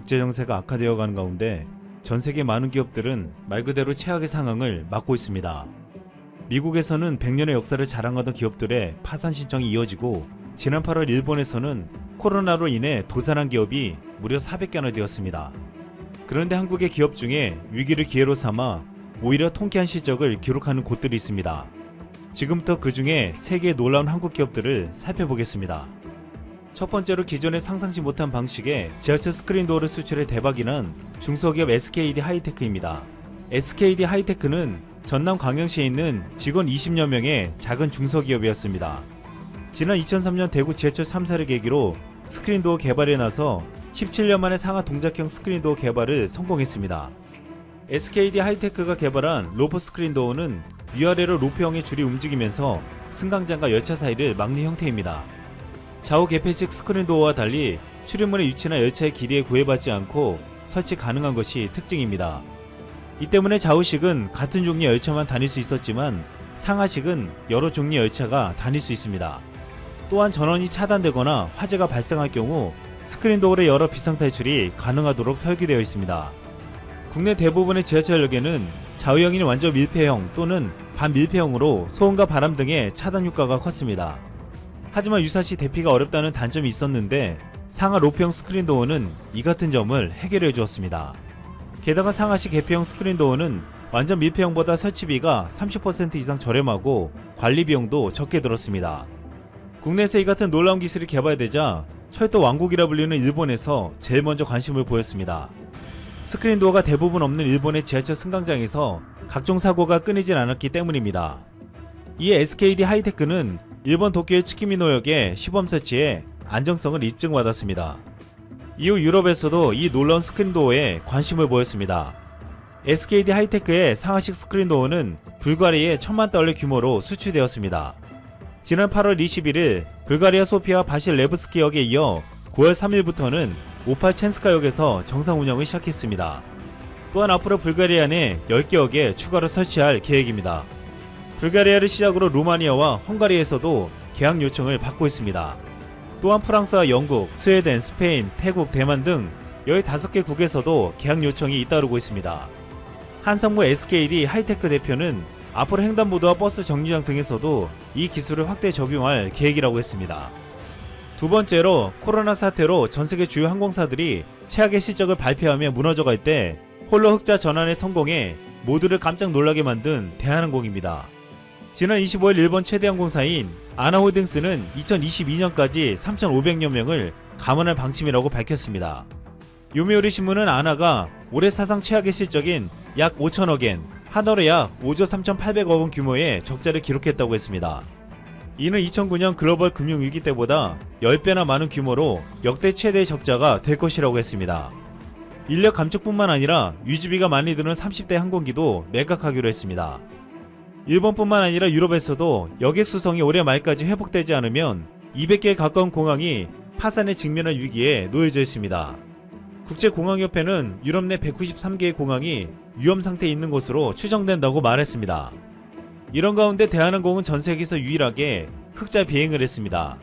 국제정세가 악화되어 가는 가운데 전 세계 많은 기업들은 말 그대로 최악의 상황을 맞고 있습니다. 미국에서는 100년의 역사를 자랑하던 기업들의 파산 신청이 이어지고 지난 8월 일본에서는 코로나로 인해 도산한 기업이 무려 400개나 되었습니다. 그런데 한국의 기업 중에 위기를 기회로 삼아 오히려 통쾌한 실적을 기록하는 곳들이 있습니다. 지금부터 그 중에 3개의 놀라운 한국 기업들을 살펴보겠습니다. 첫 번째로 기존에 상상치 못한 방식의 지하철 스크린도어를 수출해 대박이 난 중소기업 SKD 하이테크입니다. SKD 하이테크는 전남 광양시에 있는 직원 20여 명의 작은 중소기업이었습니다. 지난 2003년 대구 지하철 3사를 계기로 스크린도어 개발에 나서 17년 만에 상하 동작형 스크린도어 개발을 성공했습니다. SKD 하이테크가 개발한 로프 스크린도어는 위아래로 로프형의 줄이 움직이면서 승강장과 열차 사이를 막는 형태입니다. 좌우 개폐식 스크린도어와 달리 출입문의 위치나 열차의 길이에 구애받지 않고 설치 가능한 것이 특징입니다. 이 때문에 좌우식은 같은 종류의 열차만 다닐 수 있었지만 상하식은 여러 종류의 열차가 다닐 수 있습니다. 또한 전원이 차단되거나 화재가 발생할 경우 스크린도어를 열어 비상탈출이 가능하도록 설계되어 있습니다. 국내 대부분의 지하철역에는 좌우형인 완전 밀폐형 또는 반밀폐형으로 소음과 바람 등의 차단 효과가 컸습니다. 하지만 유사시 대피가 어렵다는 단점이 있었는데 상하 로프형 스크린도어는 이 같은 점을 해결해 주었습니다. 게다가 상하식 개폐형 스크린도어는 완전 밀폐형보다 설치비가 30% 이상 저렴하고 관리비용도 적게 들었습니다. 국내에서 이 같은 놀라운 기술이 개발되자 철도 왕국이라 불리는 일본에서 제일 먼저 관심을 보였습니다. 스크린도어가 대부분 없는 일본의 지하철 승강장에서 각종 사고가 끊이질 않았기 때문입니다. 이에 SKD 하이테크는 일본 도쿄의 츠키미노역에 시범 설치해 안정성을 입증받았습니다. 이후 유럽에서도 이 놀라운 스크린도어에 관심을 보였습니다. SKD 하이테크의 상하식 스크린도어는 불가리아에 1000만 달러 규모로 수출되었습니다. 지난 8월 21일 불가리아 소피아 바실 레브스키역에 이어 9월 3일부터는 오팔 첸스카역에서 정상 운영을 시작했습니다. 또한 앞으로 불가리아 내 10개 역에 추가로 설치할 계획입니다. 불가리아를 시작으로 루마니아와 헝가리에서도 계약 요청을 받고 있습니다. 또한 프랑스와 영국, 스웨덴, 스페인, 태국, 대만 등 15개 국에서도 계약 요청이 잇따르고 있습니다. 한성무 SKD 하이테크 대표는 앞으로 횡단보도와 버스 정류장 등에서도 이 기술을 확대 적용할 계획이라고 했습니다. 두 번째로 코로나 사태로 전세계 주요 항공사들이 최악의 실적을 발표하며 무너져갈 때 홀로 흑자 전환에 성공해 모두를 깜짝 놀라게 만든 대한항공입니다. 지난 25일 일본 최대 항공사인 아나홀딩스는 2022년까지 3,500여 명을 감원할 방침이라고 밝혔습니다. 요미우리 신문은 아나가 올해 사상 최악의 실적인 약 5천억엔, 한화로 약 5조 3,800억 원 규모의 적자를 기록했다고 했습니다. 이는 2009년 글로벌 금융위기 때보다 10배나 많은 규모로 역대 최대의 적자가 될 것이라고 했습니다. 인력 감축뿐만 아니라 유지비가 많이 드는 30대 항공기도 매각하기로 했습니다. 일본뿐만 아니라 유럽에서도 여객 수송이 올해 말까지 회복되지 않으면 200개에 가까운 공항이 파산에 직면할 위기에 놓여져 있습니다. 국제공항협회는 유럽 내 193개의 공항이 위험 상태에 있는 것으로 추정된다고 말했습니다. 이런 가운데 대한항공은 전 세계에서 유일하게 흑자 비행을 했습니다.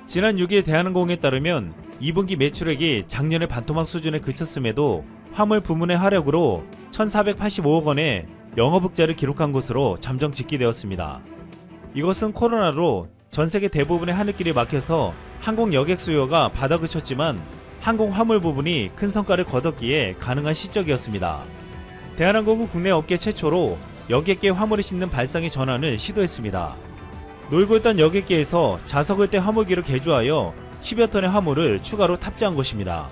지난 6일 대한항공에 따르면 2분기 매출액이 작년의 반토막 수준에 그쳤음에도 화물 부문의 하락으로 1,485억 원의 영업흑자를 기록한 것으로 잠정 집계되었습니다. 이것은 코로나로 전세계 대부분의 하늘길이 막혀서 항공 여객 수요가 바닥을 쳤지만 항공 화물 부분이 큰 성과를 거뒀기에 가능한 실적이었습니다. 대한항공은 국내 업계 최초로 여객계 화물을 싣는 발상의 전환을 시도했습니다. 놀고 있던 여객계에서 자석을 뗀 화물기를 개조하여 10여 톤의 화물을 추가로 탑재한 것입니다.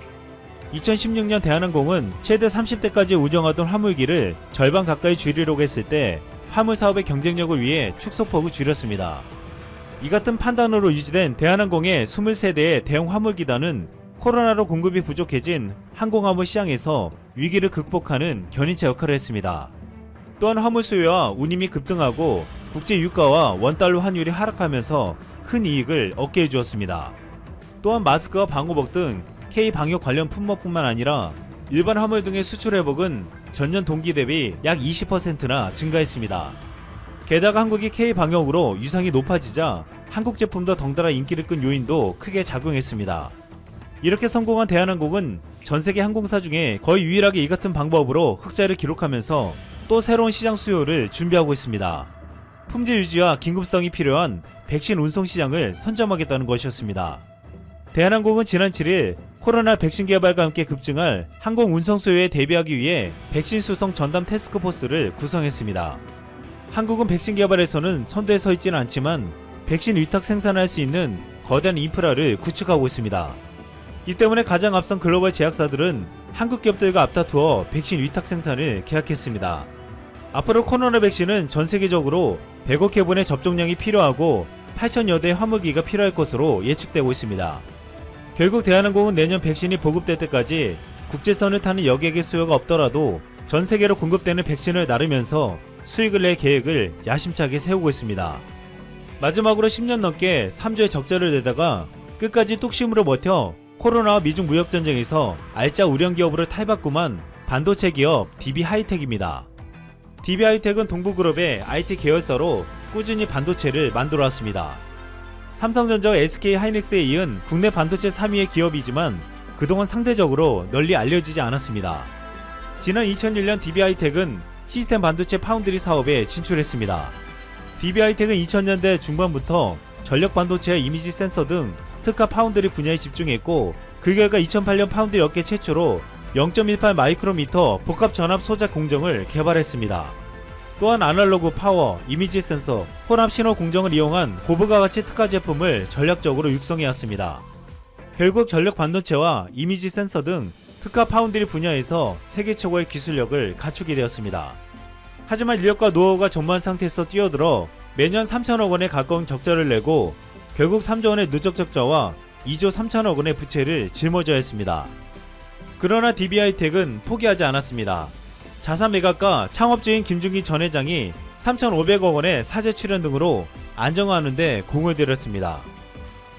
2016년 대한항공은 최대 30대까지 운영하던 화물기를 절반 가까이 줄이려고 했을 때 화물 사업의 경쟁력을 위해 축소폭을 줄였습니다. 이 같은 판단으로 유지된 대한항공의 23대의 대형 화물기단은 코로나로 공급이 부족해진 항공화물 시장에서 위기를 극복하는 견인차 역할을 했습니다. 또한 화물 수요와 운임이 급등하고 국제 유가와 원달러 환율이 하락하면서 큰 이익을 얻게 해주었습니다. 또한 마스크와 방호복 등 K방역 관련 품목뿐만 아니라 일반 화물 등의 수출 회복은 전년 동기 대비 약 20%나 증가했습니다. 게다가 한국이 K방역으로 유상이 높아지자 한국 제품도 덩달아 인기를 끈 요인도 크게 작용했습니다. 이렇게 성공한 대한항공은 전세계 항공사 중에 거의 유일하게 이 같은 방법으로 흑자를 기록하면서 또 새로운 시장 수요를 준비하고 있습니다. 품질 유지와 긴급성이 필요한 백신 운송 시장을 선점하겠다는 것이었습니다. 대한항공은 지난 7일 코로나 백신 개발과 함께 급증할 항공 운송 수요에 대비하기 위해 백신 수송 전담 태스크포스를 구성했습니다. 한국은 백신 개발에서는 선두에 서 있지는 않지만 백신 위탁 생산할 수 있는 거대한 인프라를 구축하고 있습니다. 이 때문에 가장 앞선 글로벌 제약사들은 한국 기업들과 앞다투어 백신 위탁 생산을 계약했습니다. 앞으로 코로나 백신은 전 세계적으로 100억 회분의 접종량이 필요하고 8천여 대의 화물기가 필요할 것으로 예측되고 있습니다. 결국 대한항공은 내년 백신이 보급될 때까지 국제선을 타는 여객의 수요가 없더라도 전 세계로 공급되는 백신을 나르면서 수익을 낼 계획을 야심차게 세우고 있습니다. 마지막으로 10년 넘게 3조의 적자를 내다가 끝까지 뚝심으로 버텨 코로나와 미중 무역전쟁에서 알짜 우량기업으로 탈바꿈한 반도체 기업 DB하이텍입니다. DB하이텍은 동부그룹의 IT 계열사로 꾸준히 반도체를 만들어왔습니다. 삼성전자와 SK하이닉스에 이은 국내 반도체 3위의 기업이지만 그동안 상대적으로 널리 알려지지 않았습니다. 지난 2001년 DB하이텍은 시스템 반도체 파운드리 사업에 진출했습니다. DB하이텍은 2000년대 중반부터 전력 반도체와 이미지 센서 등 특화 파운드리 분야에 집중했고 그 결과 2008년 파운드리 업계 최초로 0.18 마이크로미터 복합 전압 소작 공정을 개발했습니다. 또한 아날로그 파워, 이미지 센서, 혼합 신호 공정을 이용한 고부가 가치 특화 제품을 전략적으로 육성해왔습니다. 결국 전력 반도체와 이미지 센서 등 특화 파운드리 분야에서 세계 최고의 기술력을 갖추게 되었습니다. 하지만 인력과 노하우가 전무한 상태에서 뛰어들어 매년 3천억 원에 가까운 적자를 내고 결국 3조 원의 누적 적자와 2조 3천억 원의 부채를 짊어져야 했습니다. 그러나 DB하이텍은 포기하지 않았습니다. 자산 매각과 창업주인 김준기 전 회장이 3,500억 원의 사재 출연 등으로 안정화하는 데 공을 들였습니다.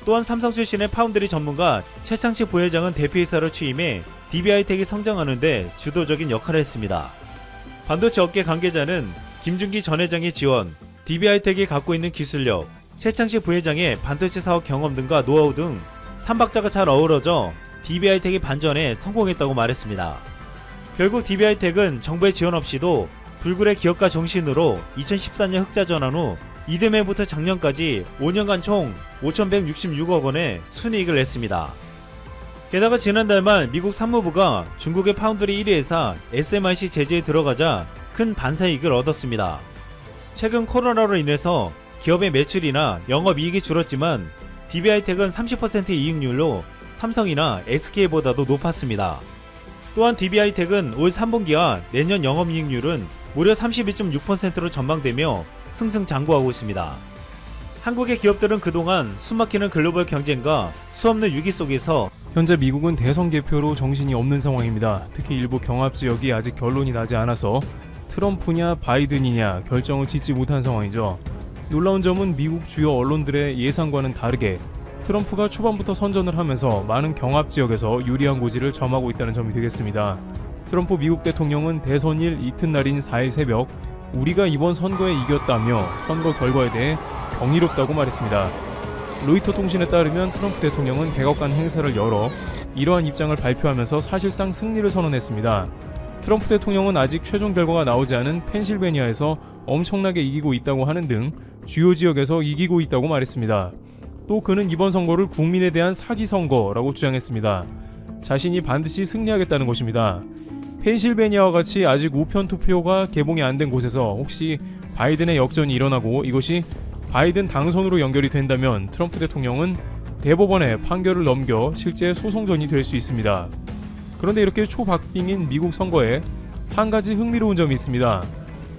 또한 삼성 출신의 파운드리 전문가 최창식 부회장은 대표이사로 취임해 DB하이텍이 성장하는 데 주도적인 역할을 했습니다. 반도체 업계 관계자는 김준기 전 회장의 지원, DB하이텍이 갖고 있는 기술력, 최창식 부회장의 반도체 사업 경험 등과 노하우 등 3박자가 잘 어우러져 DB하이텍이 반전에 성공했다고 말했습니다. 결국 DB하이텍은 정부의 지원 없이도 불굴의 기업가 정신으로 2014년 흑자 전환 후 이듬해부터 작년까지 5년간 총 5,166억 원의 순이익을 냈습니다. 게다가 지난달 말 미국 상무부가 중국의 파운드리 1위 회사 SMIC 제재에 들어가자 큰 반사이익을 얻었습니다. 최근 코로나로 인해서 기업의 매출이나 영업이익이 줄었지만 DB하이텍은 30% 이익률로 삼성이나 SK보다도 높았습니다. 또한 DB하이텍은 올 3분기와 내년 영업이익률은 무려 32.6%로 전망되며 승승장구하고 있습니다. 한국의 기업들은 그동안 숨막히는 글로벌 경쟁과 수없는 위기 속에서 현재 미국은 대선 개표로 정신이 없는 상황입니다. 특히 일부 경합 지역이 아직 결론이 나지 않아서 트럼프냐 바이든이냐 결정을 짓지 못한 상황이죠. 놀라운 점은 미국 주요 언론들의 예상과는 다르게 트럼프가 초반부터 선전을 하면서 많은 경합 지역에서 유리한 고지를 점하고 있다는 점이 되겠습니다. 트럼프 미국 대통령은 대선일 이튿날인 4일 새벽 우리가 이번 선거에 이겼다며 선거 결과에 대해 경이롭다고 말했습니다. 로이터 통신에 따르면 트럼프 대통령은 백악관 행사를 열어 이러한 입장을 발표하면서 사실상 승리를 선언했습니다. 트럼프 대통령은 아직 최종 결과가 나오지 않은 펜실베니아에서 엄청나게 이기고 있다고 하는 등 주요 지역에서 이기고 있다고 말했습니다. 또 그는 이번 선거를 국민에 대한 사기 선거라고 주장했습니다. 자신이 반드시 승리하겠다는 것입니다. 펜실베니아와 같이 아직 우편 투표가 개봉이 안 된 곳에서 혹시 바이든의 역전이 일어나고 이것이 바이든 당선으로 연결이 된다면 트럼프 대통령은 대법원에 판결을 넘겨 실제 소송전이 될 수 있습니다. 그런데 이렇게 초박빙인 미국 선거에 한 가지 흥미로운 점이 있습니다.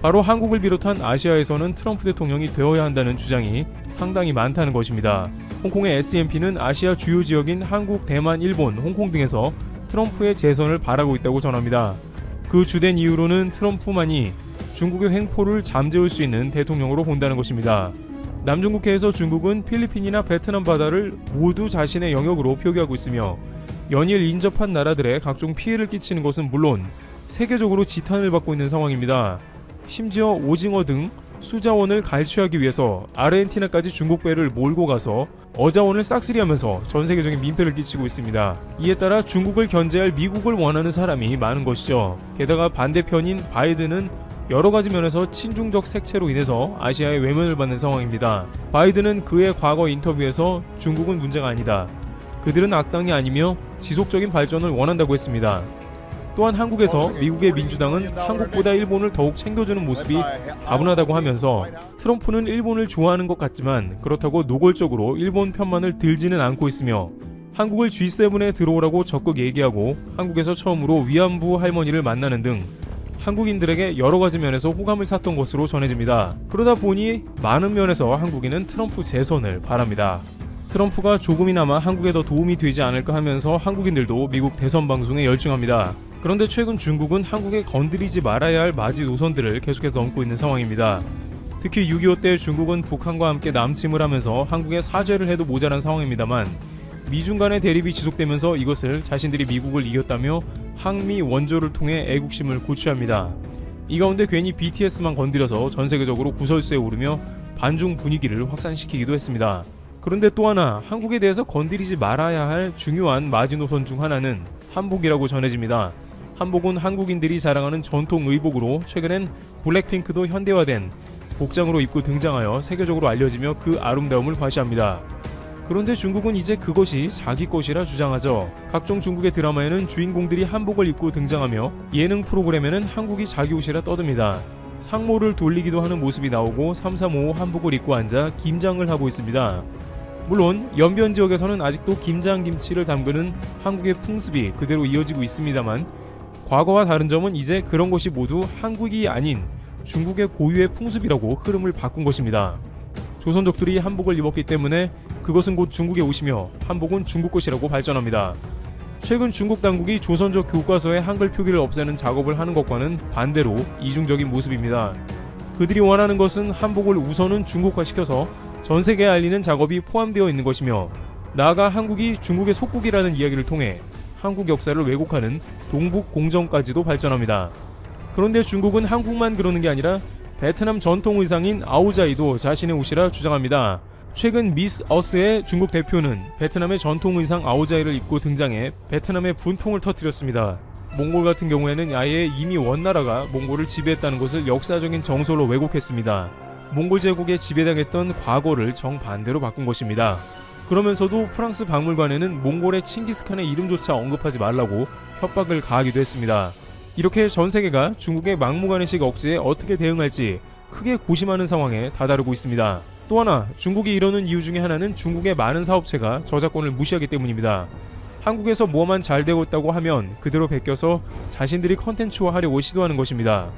바로 한국을 비롯한 아시아에서는 트럼프 대통령이 되어야 한다는 주장이 상당히 많다는 것입니다. 홍콩의 SNP는 아시아 주요 지역인 한국, 대만, 일본, 홍콩 등에서 트럼프의 재선을 바라고 있다고 전합니다. 그 주된 이유로는 트럼프만이 중국의 횡포를 잠재울 수 있는 대통령으로 본다는 것입니다. 남중국해에서 중국은 필리핀이나 베트남 바다를 모두 자신의 영역으로 표기하고 있으며 연일 인접한 나라들의 각종 피해를 끼치는 것은 물론 세계적으로 지탄을 받고 있는 상황입니다. 심지어 오징어 등 수자원을 갈취하기 위해서 아르헨티나까지 중국 배를 몰고 가서 어자원을 싹쓸이하면서 전 세계적인 민폐를 끼치고 있습니다. 이에 따라 중국을 견제할 미국을 원하는 사람이 많은 것이죠. 게다가 반대편인 바이든은 여러 가지 면에서 친중적 색채로 인해서 아시아의 외면을 받는 상황입니다. 바이든은 그의 과거 인터뷰에서 중국은 문제가 아니다. 그들은 악당이 아니며 지속적인 발전을 원한다고 했습니다. 또한 한국에서 미국의 민주당은 한국보다 일본을 더욱 챙겨주는 모습이 다분하다고 하면서 트럼프는 일본을 좋아하는 것 같지만 그렇다고 노골적으로 일본 편만을 들지는 않고 있으며 한국을 G7에 들어오라고 적극 얘기하고 한국에서 처음으로 위안부 할머니를 만나는 등 한국인들에게 여러 가지 면에서 호감을 샀던 것으로 전해집니다. 그러다 보니 많은 면에서 한국인은 트럼프 재선을 바랍니다. 트럼프가 조금이나마 한국에 더 도움이 되지 않을까 하면서 한국인들도 미국 대선 방송에 열중합니다. 그런데 최근 중국은 한국에 건드리지 말아야 할 마지 노선들을 계속해서 넘고 있는 상황입니다. 특히 6.25 때 중국은 북한과 함께 남침을 하면서 한국에 사죄를 해도 모자란 상황입니다만 미중 간의 대립이 지속되면서 이것을 자신들이 미국을 이겼다며 항미 원조를 통해 애국심을 고취합니다. 이 가운데 괜히 BTS만 건드려서 전 세계적으로 구설수에 오르며 반중 분위기를 확산시키기도 했습니다. 그런데 또 하나 한국에 대해서 건드리지 말아야 할 중요한 마지노선 중 하나는 한복이라고 전해집니다. 한복은 한국인들이 자랑하는 전통 의복으로 최근엔 블랙핑크도 현대화된 복장으로 입고 등장하여 세계적으로 알려지며 그 아름다움을 과시합니다. 그런데 중국은 이제 그것이 자기 것이라 주장하죠. 각종 중국의 드라마에는 주인공들이 한복을 입고 등장하며 예능 프로그램에는 한국이 자기 옷이라 떠듭니다. 상모를 돌리기도 하는 모습이 나오고 335 한복을 입고 앉아 김장을 하고 있습니다. 물론 연변 지역에서는 아직도 김장김치를 담그는 한국의 풍습이 그대로 이어지고 있습니다만 과거와 다른 점은 이제 그런 것이 모두 한국이 아닌 중국의 고유의 풍습이라고 흐름을 바꾼 것입니다. 조선족들이 한복을 입었기 때문에 그것은 곧 중국의 옷이며 한복은 중국 것이라고 발전합니다. 최근 중국 당국이 조선족 교과서의 한글 표기를 없애는 작업을 하는 것과는 반대로 이중적인 모습입니다. 그들이 원하는 것은 한복을 우선은 중국화시켜서 전 세계에 알리는 작업이 포함되어 있는 것이며 나아가 한국이 중국의 속국이라는 이야기를 통해 한국 역사를 왜곡하는 동북 공정까지도 발전합니다. 그런데 중국은 한국만 그러는 게 아니라 베트남 전통 의상인 아오자이도 자신의 옷이라 주장합니다. 최근 미스 어스의 중국 대표는 베트남의 전통 의상 아오자이를 입고 등장해 베트남의 분통을 터뜨렸습니다. 몽골 같은 경우에는 아예 이미 원나라가 몽골을 지배했다는 것을 역사적인 정설로 왜곡했습니다. 몽골 제국에 지배당했던 과거를 정반대로 바꾼 것입니다. 그러면서도 프랑스 박물관에는 몽골의 칭기스칸의 이름조차 언급하지 말라고 협박을 가하기도 했습니다. 이렇게 전 세계가 중국의 막무가내식 억지에 어떻게 대응할지 크게 고심하는 상황에 다다르고 있습니다. 또 하나 중국이 이러는 이유 중에 하나는 중국의 많은 사업체가 저작권을 무시하기 때문입니다. 한국에서 뭐만 잘 되고 있다고 하면 그대로 베껴서 자신들이 컨텐츠화하려고 시도하는 것입니다.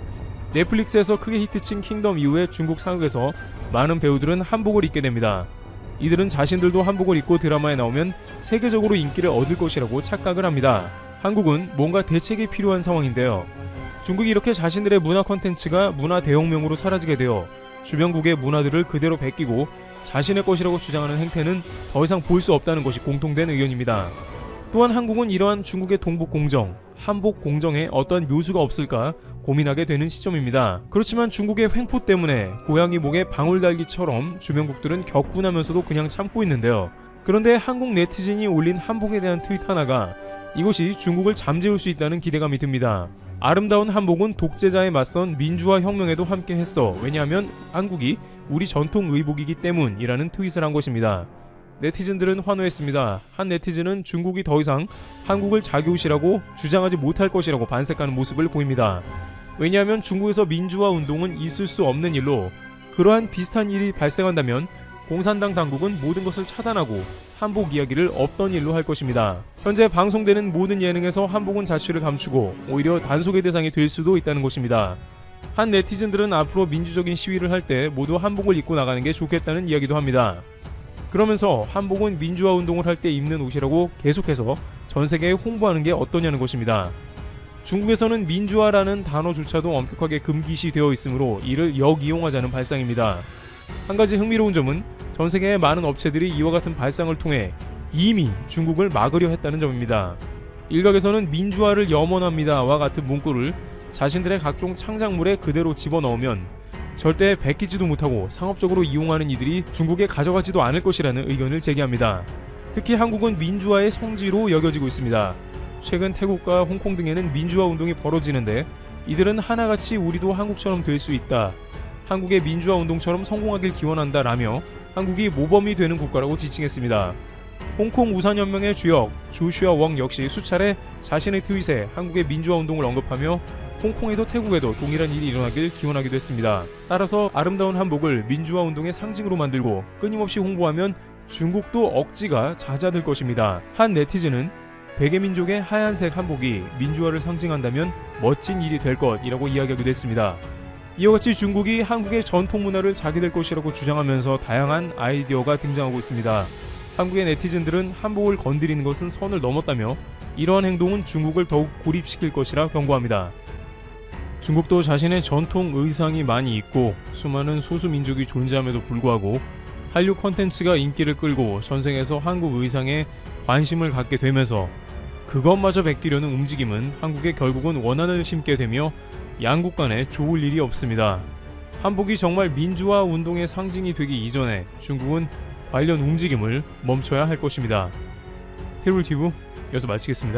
넷플릭스에서 크게 히트친 킹덤 이후에 중국 상륙에서 많은 배우들은 한복을 입게 됩니다. 이들은 자신들도 한복을 입고 드라마에 나오면 세계적으로 인기를 얻을 것이라고 착각을 합니다. 한국은 뭔가 대책이 필요한 상황인데요. 중국이 이렇게 자신들의 문화 콘텐츠가 문화 대혁명으로 사라지게 되어 주변국의 문화들을 그대로 베끼고 자신의 것이라고 주장하는 행태는 더 이상 볼 수 없다는 것이 공통된 의견입니다. 또한 한국은 이러한 중국의 동북 공정, 한복 공정에 어떠한 묘수가 없을까 고민하게 되는 시점입니다. 그렇지만 중국의 횡포 때문에 고양이 목에 방울 달기처럼 주변국들은 격분하면서도 그냥 참고 있는데요. 그런데 한국 네티즌이 올린 한복에 대한 트윗 하나가 이것이 중국을 잠재울 수 있다는 기대감이 듭니다. 아름다운 한복은 독재자에 맞선 민주화 혁명에도 함께 했어. 왜냐하면 한국이 우리 전통 의복이기 때문이라는 트윗을 한 것입니다. 네티즌들은 환호했습니다. 한 네티즌은 중국이 더 이상 한국을 자기 옷이라고 주장하지 못할 것이라고 반색하는 모습을 보입니다. 왜냐하면 중국에서 민주화 운동은 있을 수 없는 일로 그러한 비슷한 일이 발생한다면 공산당 당국은 모든 것을 차단하고 한복 이야기를 없던 일로 할 것입니다. 현재 방송되는 모든 예능에서 한복은 자취를 감추고 오히려 단속의 대상이 될 수도 있다는 것입니다. 한 네티즌들은 앞으로 민주적인 시위를 할 때 모두 한복을 입고 나가는 게 좋겠다는 이야기도 합니다. 그러면서 한복은 민주화 운동을 할 때 입는 옷이라고 계속해서 전 세계에 홍보하는 게 어떠냐는 것입니다. 중국에서는 민주화라는 단어조차도 엄격하게 금기시 되어 있으므로 이를 역이용하자는 발상입니다. 한 가지 흥미로운 점은 전 세계의 많은 업체들이 이와 같은 발상을 통해 이미 중국을 막으려 했다는 점입니다. 일각에서는 민주화를 염원합니다와 같은 문구를 자신들의 각종 창작물에 그대로 집어넣으면 절대 베끼지도 못하고 상업적으로 이용하는 이들이 중국에 가져가지도 않을 것이라는 의견을 제기합니다. 특히 한국은 민주화의 성지로 여겨지고 있습니다. 최근 태국과 홍콩 등에는 민주화 운동이 벌어지는데 이들은 하나같이 우리도 한국처럼 될 수 있다, 한국의 민주화 운동처럼 성공하길 기원한다 라며 한국이 모범이 되는 국가라고 지칭했습니다. 홍콩 우산연맹의 주역 조슈아 웡 역시 수차례 자신의 트윗에 한국의 민주화 운동을 언급하며 홍콩에도 태국에도 동일한 일이 일어나길 기원하기도 했습니다. 따라서 아름다운 한복을 민주화 운동의 상징으로 만들고 끊임없이 홍보하면 중국도 억지가 잦아들 것입니다. 한 네티즌은 백예민족의 하얀색 한복이 민주화를 상징한다면 멋진 일이 될 것이라고 이야기하기도 했습니다. 이와 같이 중국이 한국의 전통 문화를 자기들 것이라고 주장하면서 다양한 아이디어가 등장하고 있습니다. 한국의 네티즌들은 한복을 건드리는 것은 선을 넘었다며 이러한 행동은 중국을 더욱 고립시킬 것이라 경고합니다. 중국도 자신의 전통 의상이 많이 있고 수많은 소수 민족이 존재함에도 불구하고 한류 콘텐츠가 인기를 끌고 전생에서 한국 의상에 관심을 갖게 되면서 그것마저 베끼려는 움직임은 한국에 결국은 원한을 심게 되며 양국 간에 좋을 일이 없습니다. 한복이 정말 민주화 운동의 상징이 되기 이전에 중국은 관련 움직임을 멈춰야 할 것입니다. 테롤티브 여기서 마치겠습니다.